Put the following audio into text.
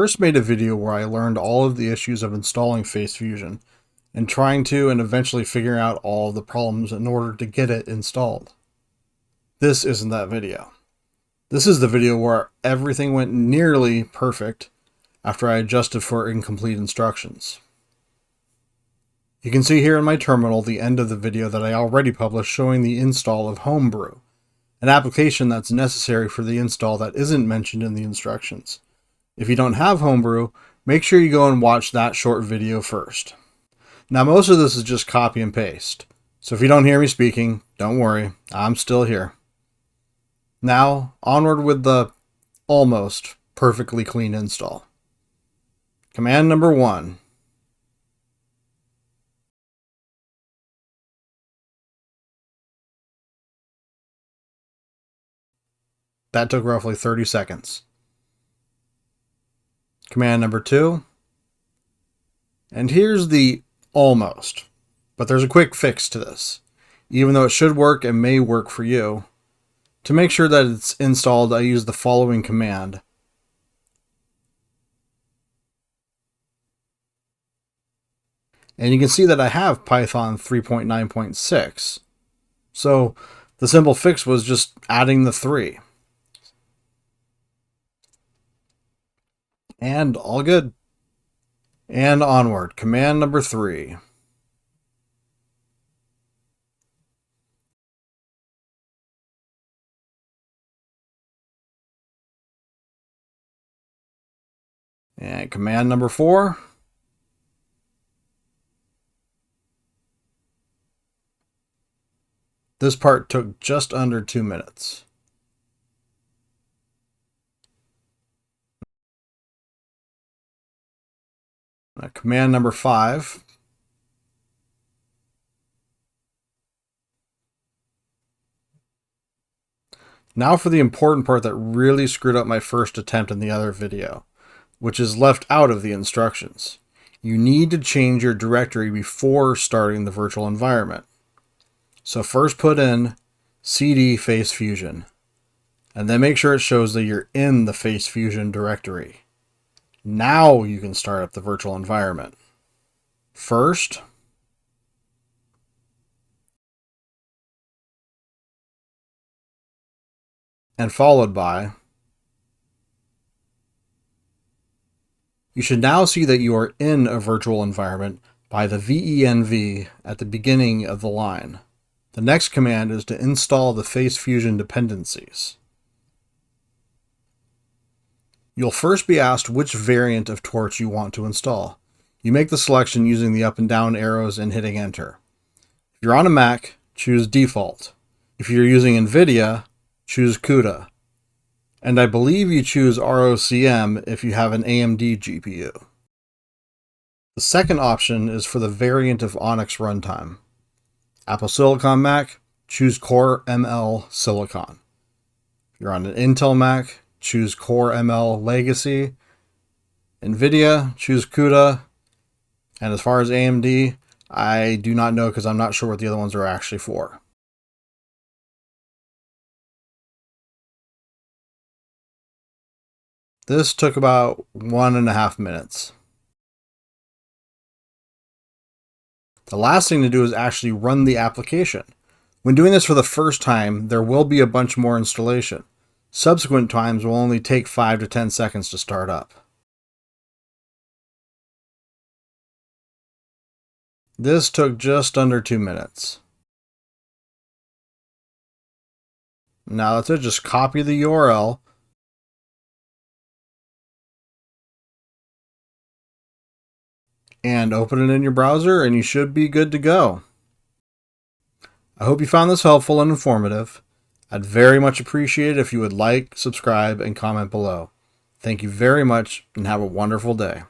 First made a video where I learned all of the issues of installing FaceFusion and trying to and eventually figuring out all of the problems in order to get it installed. This isn't that video. This is the video where everything went nearly perfect after I adjusted for incomplete instructions. You can see here in my terminal the end of the video that I already published showing the install of Homebrew, an application that's necessary for the install that isn't mentioned in the instructions. If you don't have Homebrew, make sure you go and watch that short video first. Now most of this is just copy and paste, so if you don't hear me speaking, don't worry, I'm still here. Now, onward with the almost perfectly clean install. Command number 1. That took roughly 30 seconds. Command number 2. And here's the almost, but there's a quick fix to this. Even though it should work and may work for you, to make sure that it's installed, I use the following command. And you can see that I have Python 3.9.6. So the simple fix was just adding the 3. And all good. And onward. Command number 3. And command number 4. This part took just under 2 minutes. Command number 5. Now for the important part that really screwed up my first attempt in the other video, which is left out of the instructions. You need to change your directory before starting the virtual environment. So first put in cd FaceFusion, and then make sure it shows that you're in the FaceFusion directory. Now you can start up the virtual environment. First, and followed by, you should now see that you are in a virtual environment by the venv at the beginning of the line. The next command is to install the FaceFusion dependencies. You'll first be asked which variant of Torch you want to install. You make the selection using the up and down arrows and hitting enter. If you're on a Mac, choose default. If you're using NVIDIA, choose CUDA. And I believe you choose ROCm if you have an AMD GPU. The second option is for the variant of Onyx runtime. Apple Silicon Mac, choose Core ML Silicon. If you're on an Intel Mac, choose Core ML Legacy. NVIDIA, choose CUDA. And as far as AMD, I do not know because I'm not sure what the other ones are actually for. This took about 1.5 minutes. The last thing to do is actually run the application. When doing this for the first time, there will be a bunch more installation. Subsequent times will only take 5 to 10 seconds to start up. This took just under 2 minutes. Now that's it, just copy the URL. And open it in your browser and you should be good to go. I hope you found this helpful and informative. I'd very much appreciate it if you would like, subscribe, and comment below. Thank you very much and have a wonderful day.